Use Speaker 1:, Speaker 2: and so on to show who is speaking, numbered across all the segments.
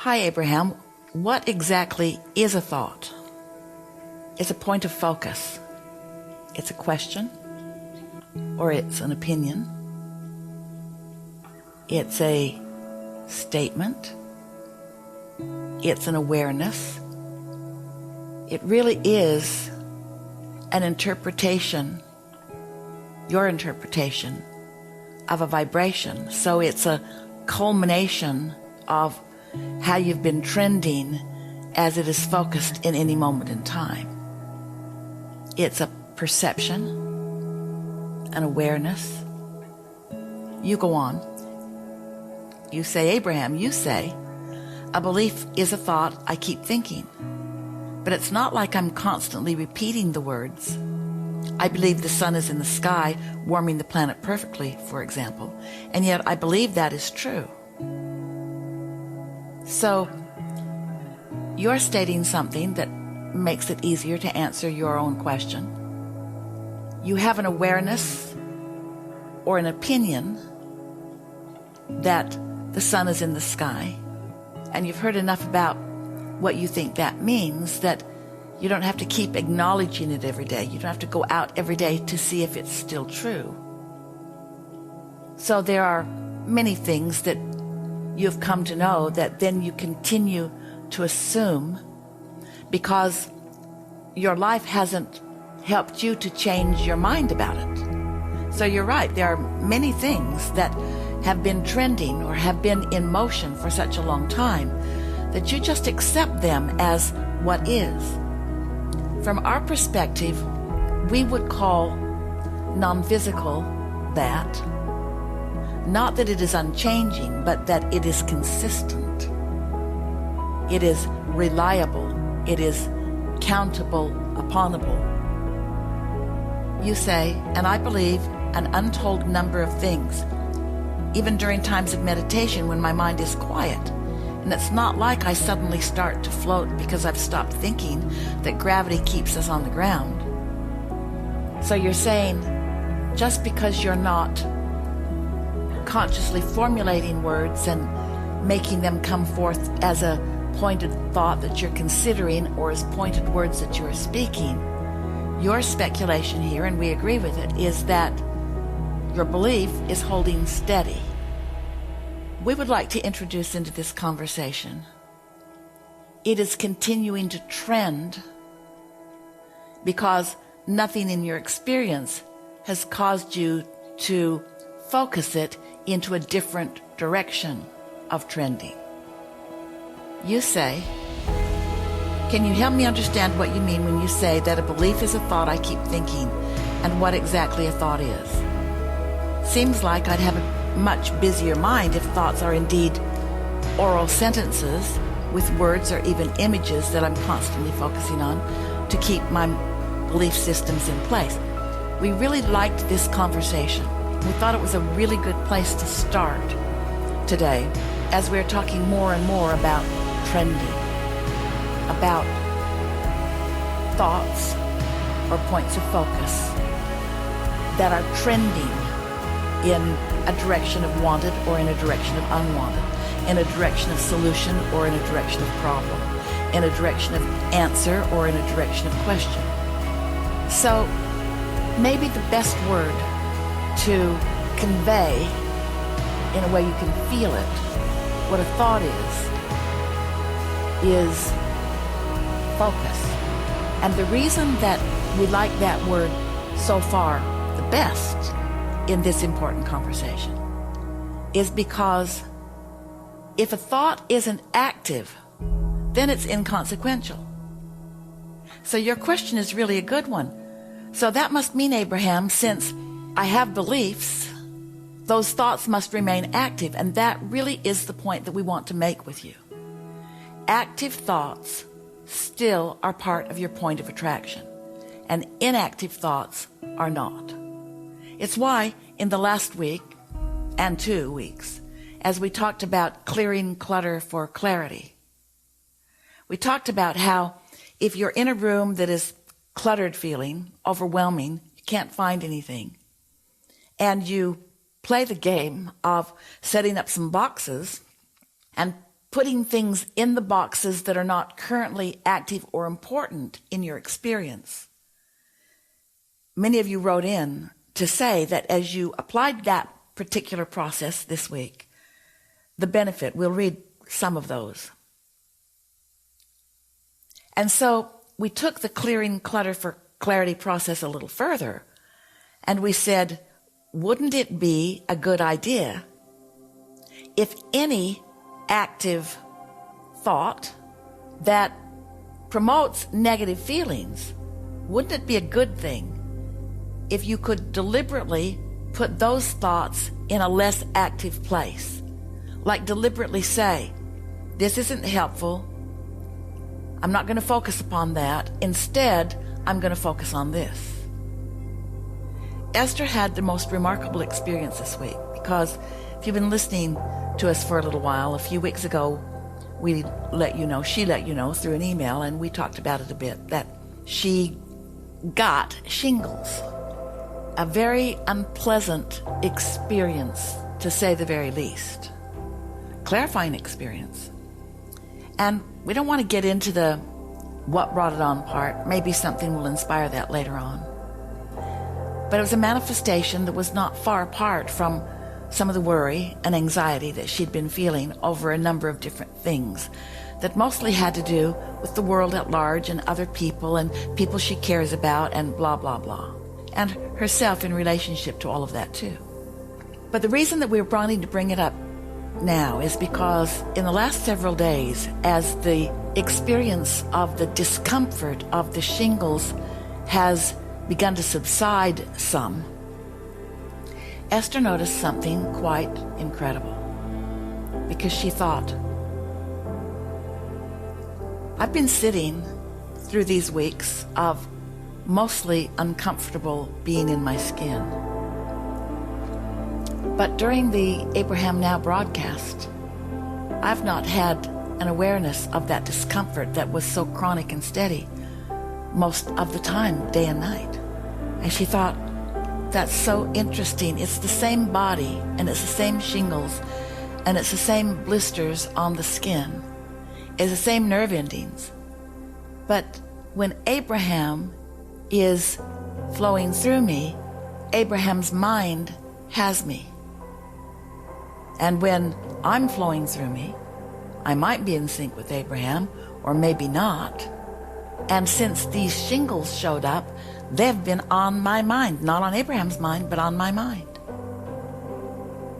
Speaker 1: Hi, Abraham. What exactly is a thought? It's a point of focus. It's a question, or it's an opinion. It's a statement. It's an awareness. It really is an interpretation, your interpretation of a vibration. So it's a culmination of how you've been trending as it is focused in any moment in time. It's a perception, an awareness. You go on. You say, Abraham, you say, a belief is a thought I keep thinking. But it's not like I'm constantly repeating the words. I believe the sun is in the sky, warming the planet perfectly, for example, and yet I believe that is true. So, you're stating something that makes it easier to answer your own question. You have an awareness or an opinion that the sun is in the sky, and you've heard enough about what you think that means that you don't have to keep acknowledging it every day. You don't have to go out every day to see if it's still true. So there are many things that you've come to know that then you continue to assume because your life hasn't helped you to change your mind about it. So you're right, there are many things that have been trending or have been in motion for such a long time that you just accept them as what is. From our perspective, we would call non-physical that, not that it is unchanging, but that it is consistent. It is reliable. It is countable uponable. You say, and I believe an untold number of things, even during times of meditation when my mind is quiet. And it's not like I suddenly start to float because I've stopped thinking that gravity keeps us on the ground. So you're saying, just because you're not consciously formulating words and making them come forth as a pointed thought that you're considering or as pointed words that you're speaking, your speculation here, and we agree with it, is that your belief is holding steady. We would like to introduce into this conversation, it is continuing to trend because nothing in your experience has caused you to focus it into a different direction of trending. You say, can you help me understand what you mean when you say that a belief is a thought I keep thinking and what exactly a thought is? Seems like I'd have a much busier mind if thoughts are indeed oral sentences with words or even images that I'm constantly focusing on to keep my belief systems in place. We really liked this conversation. We thought it was a really good place to start today as we're talking more and more about trending, about thoughts or points of focus that are trending in a direction of wanted or in a direction of unwanted, in a direction of solution or in a direction of problem, in a direction of answer or in a direction of question. So maybe the best word to convey in a way you can feel it, what a thought is focus. And the reason that we like that word so far the best in this important conversation is because if a thought isn't active, then it's inconsequential. So your question is really a good one. So that must mean, Abraham, since I have beliefs, those thoughts must remain active, and that really is the point that we want to make with you. Active thoughts still are part of your point of attraction, and inactive thoughts are not. It's why in the last week and 2 weeks, as we talked about clearing clutter for clarity, we talked about how if you're in a room that is cluttered feeling, overwhelming, you can't find anything, and you play the game of setting up some boxes and putting things in the boxes that are not currently active or important in your experience. Many of you wrote in to say that as you applied that particular process this week, the benefit, we'll read some of those. And so we took the clearing clutter for clarity process a little further, and we said, wouldn't it be a good idea if any active thought that promotes negative feelings, wouldn't it be a good thing if you could deliberately put those thoughts in a less active place? Like deliberately say, this isn't helpful. I'm not going to focus upon that. Instead, I'm going to focus on this. Esther had the most remarkable experience this week because if you've been listening to us for a little while, a few weeks ago, she let you know through an email, and we talked about it a bit, that she got shingles. A very unpleasant experience, to say the very least. Clarifying experience. And we don't want to get into the what brought it on part. Maybe something will inspire that later on. But it was a manifestation that was not far apart from some of the worry and anxiety that she'd been feeling over a number of different things that mostly had to do with the world at large and other people and people she cares about and blah, blah, blah. And herself in relationship to all of that too. But the reason that we're wanting to bring it up now is because in the last several days, as the experience of the discomfort of the shingles has begun to subside some, Esther noticed something quite incredible, because she thought, I've been sitting through these weeks of mostly uncomfortable being in my skin. But during the Abraham Now broadcast, I've not had an awareness of that discomfort that was so chronic and steady most of the time, day and night. And she thought, that's so interesting. It's the same body, and it's the same shingles, and it's the same blisters on the skin. It's the same nerve endings. But when Abraham is flowing through me, Abraham's mind has me. And when I'm flowing through me, I might be in sync with Abraham, or maybe not. And since these shingles showed up, they've been on my mind, not on Abraham's mind, but on my mind.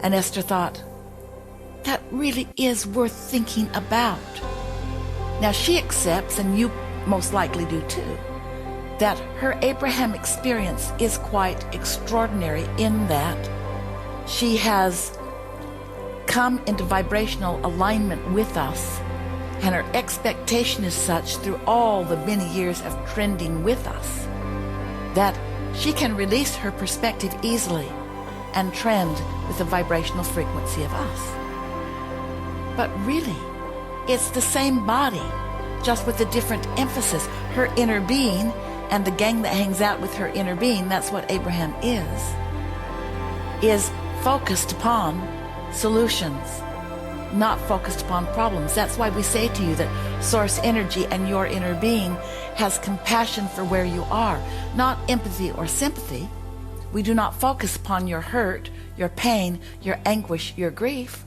Speaker 1: And Esther thought, that really is worth thinking about. Now she accepts, and you most likely do too, that her Abraham experience is quite extraordinary in that she has come into vibrational alignment with us, and her expectation is such through all the many years of trending with us that she can release her perspective easily and trend with the vibrational frequency of us. But really, it's the same body, just with a different emphasis. Her inner being and the gang that hangs out with her inner being, that's what Abraham is focused upon solutions, not focused upon problems. That's why we say to you that source energy and your inner being has compassion for where you are, not empathy or sympathy. We do not focus upon your hurt, your pain, your anguish, your grief.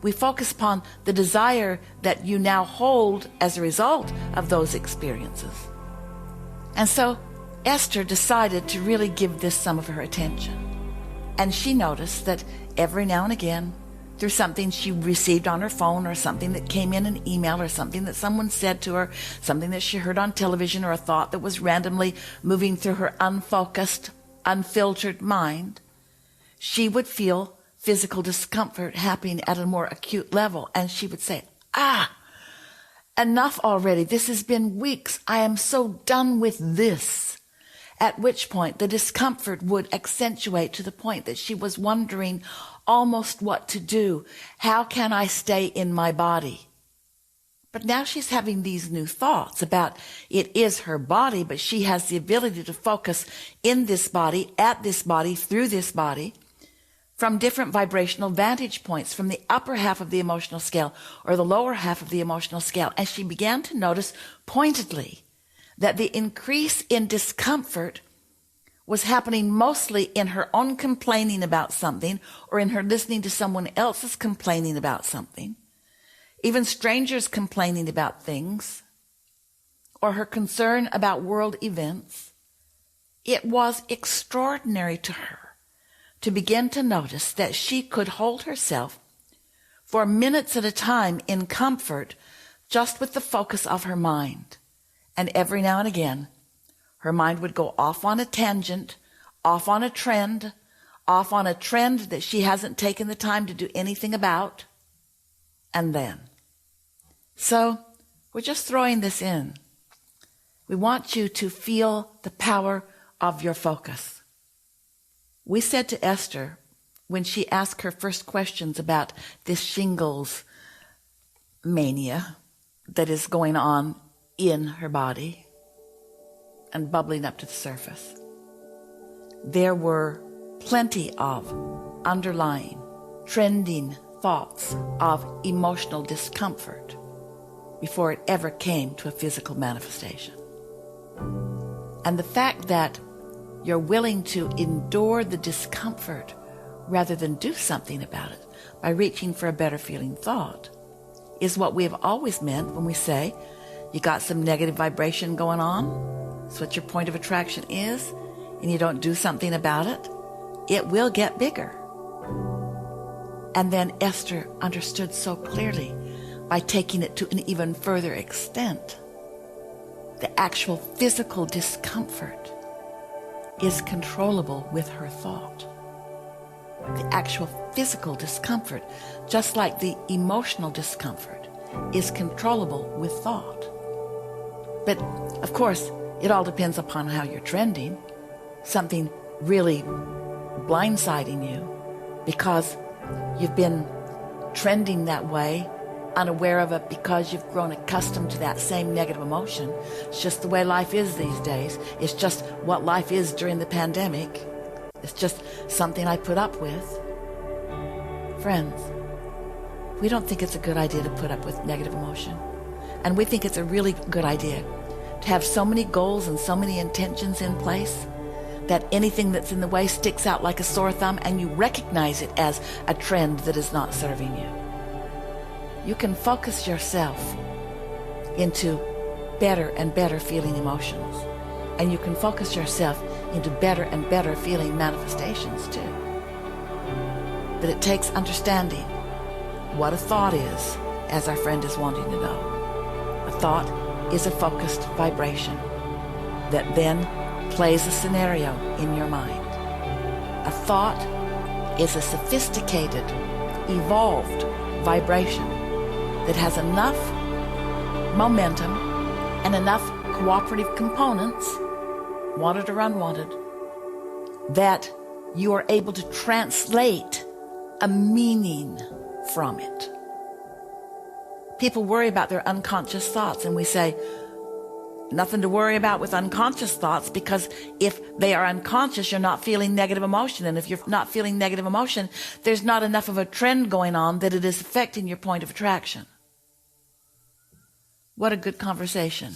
Speaker 1: We focus upon the desire that you now hold as a result of those experiences. And so Esther decided to really give this some of her attention. And she noticed that every now and again, through something she received on her phone, or something that came in an email, or something that someone said to her, something that she heard on television, or a thought that was randomly moving through her unfocused, unfiltered mind, she would feel physical discomfort happening at a more acute level. And she would say, enough already. This has been weeks. I am so done with this. At which point the discomfort would accentuate to the point that she was wondering almost what to do. How can I stay in my body? But now she's having these new thoughts about it is her body, but she has the ability to focus in this body, at this body, through this body, from different vibrational vantage points, from the upper half of the emotional scale or the lower half of the emotional scale. And she began to notice pointedly that the increase in discomfort was happening mostly in her own complaining about something, or in her listening to someone else's complaining about something, even strangers complaining about things, or her concern about world events. It was extraordinary to her to begin to notice that she could hold herself for minutes at a time in comfort just with the focus of her mind. And every now and again, her mind would go off on a tangent, off on a trend that she hasn't taken the time to do anything about. And then. So, we're just throwing this in. We want you to feel the power of your focus. We said to Esther, when she asked her first questions about this shingles mania that is going on in her body and bubbling up to the surface, there were plenty of underlying, trending thoughts of emotional discomfort before it ever came to a physical manifestation. And the fact that you're willing to endure the discomfort rather than do something about it by reaching for a better feeling thought is what we have always meant when we say you got some negative vibration going on. That's what your point of attraction is, and you don't do something about it, it will get bigger. And then Esther understood so clearly by taking it to an even further extent. The actual physical discomfort is controllable with her thought. The actual physical discomfort, just like the emotional discomfort, is controllable with thought. But, of course, it all depends upon how you're trending. Something really blindsiding you because you've been trending that way, unaware of it because you've grown accustomed to that same negative emotion. It's just the way life is these days. It's just what life is during the pandemic. It's just something I put up with. Friends, we don't think it's a good idea to put up with negative emotion. And we think it's a really good idea to have so many goals and so many intentions in place that anything that's in the way sticks out like a sore thumb and you recognize it as a trend that is not serving you. You can focus yourself into better and better feeling emotions. And you can focus yourself into better and better feeling manifestations too. But it takes understanding what a thought is, as our friend is wanting to know. A thought is a focused vibration that then plays a scenario in your mind. A thought is a sophisticated, evolved vibration that has enough momentum and enough cooperative components, wanted or unwanted, that you are able to translate a meaning from it. People worry about their unconscious thoughts, and we say, nothing to worry about with unconscious thoughts, because if they are unconscious, you're not feeling negative emotion. And if you're not feeling negative emotion, there's not enough of a trend going on that it is affecting your point of attraction. What a good conversation.